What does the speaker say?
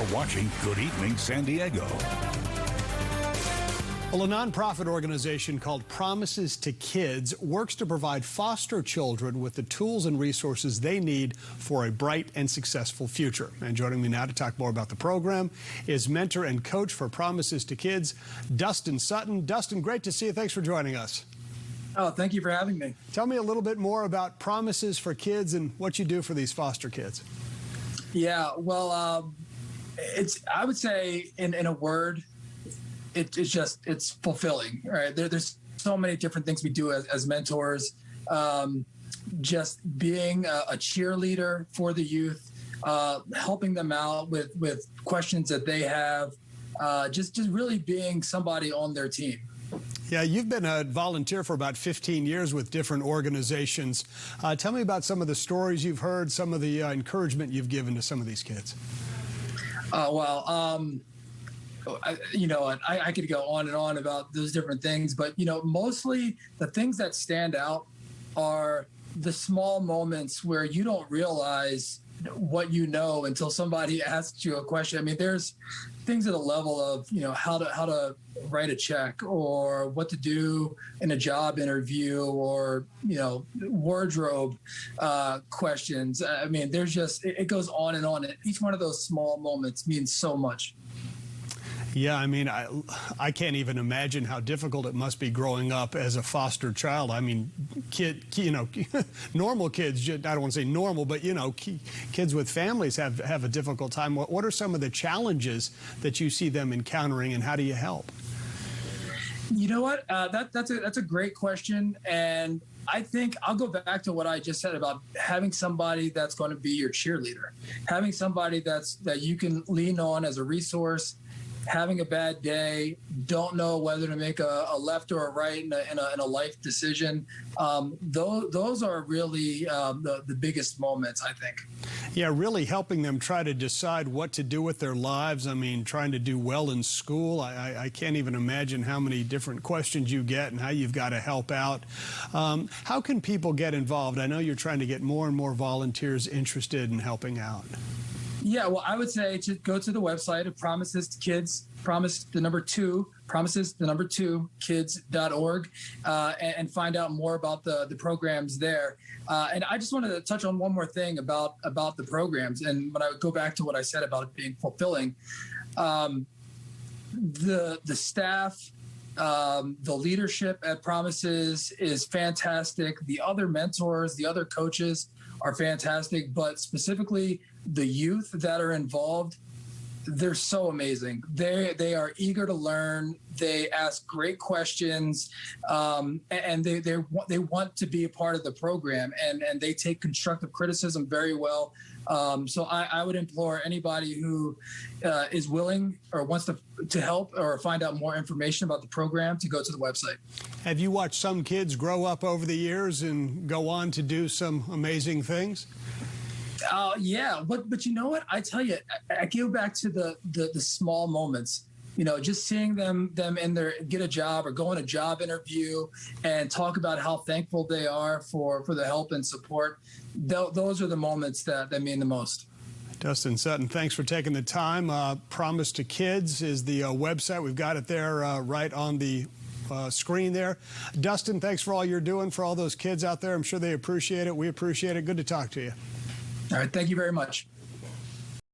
You're watching Good Evening San Diego. Well, a nonprofit organization called Promises2Kids works to provide foster children with the tools and resources they need for a bright and successful future. And joining me now to talk more about the program is mentor and coach for Promises2Kids, Dustin Sutton. Dustin, great to see you. Thanks for joining us. Oh, thank you for having me. Tell me a little bit more about Promises4Kids and what you do for these foster kids. Yeah, well, I would say in a word, it's fulfilling, right? There's so many different things we do as mentors. Just being a cheerleader for the youth, helping them out with questions that they have, just really being somebody on their team. Yeah, you've been a volunteer for about 15 years with different organizations. Tell me about some of the stories you've heard, some of the encouragement you've given to some of these kids. I could go on and on about those different things, but, mostly the things that stand out are the small moments where you don't realize what you know until somebody asks you a question. I mean, there's things at a level of, how to write a check or what to do in a job interview or, wardrobe questions. I mean, there's just, it goes on and on. And each one of those small moments means so much. Yeah, I mean, I can't even imagine how difficult it must be growing up as a foster child. I mean, normal kids, I don't want to say normal, but, kids with families have a difficult time. What are some of the challenges that you see them encountering, and how do you help? You know what? That's a great question. And I think I'll go back to what I just said about having somebody that's going to be your cheerleader, having somebody that you can lean on as a resource. Having a bad day, don't know whether to make a left or a right in a life decision. Those are really the biggest moments, I think. Yeah, really helping them try to decide what to do with their lives. I mean, trying to do well in school. I can't even imagine how many different questions you get and how you've got to help out. How can people get involved? I know you're trying to get more and more volunteers interested in helping out. Yeah, well, I would say to go to the website of Promises2Kids, Promises2Kids.org, and find out more about the programs there. And I just wanted to touch on one more thing about the programs. And when I go back to what I said about it being fulfilling, the staff, the leadership at Promises is fantastic. The other mentors, the other coaches are fantastic, but specifically the youth that are involved, they're so amazing. They are eager to learn. They ask great questions, and they want to be a part of the program, and they take constructive criticism very well. So I would implore anybody who is willing or wants to help or find out more information about the program to go to the website. Have you watched some kids grow up over the years and go on to do some amazing things? Yeah, but you know what? I tell you, I go back to the small moments. Just seeing them in get a job or go on a job interview and talk about how thankful they are for the help and support. Those are the moments that mean the most. Dustin Sutton, thanks for taking the time. Promise2Kids is the website. We've got it there right on the screen there. Dustin, thanks for all you're doing for all those kids out there. I'm sure they appreciate it. We appreciate it. Good to talk to you. All right. Thank you very much.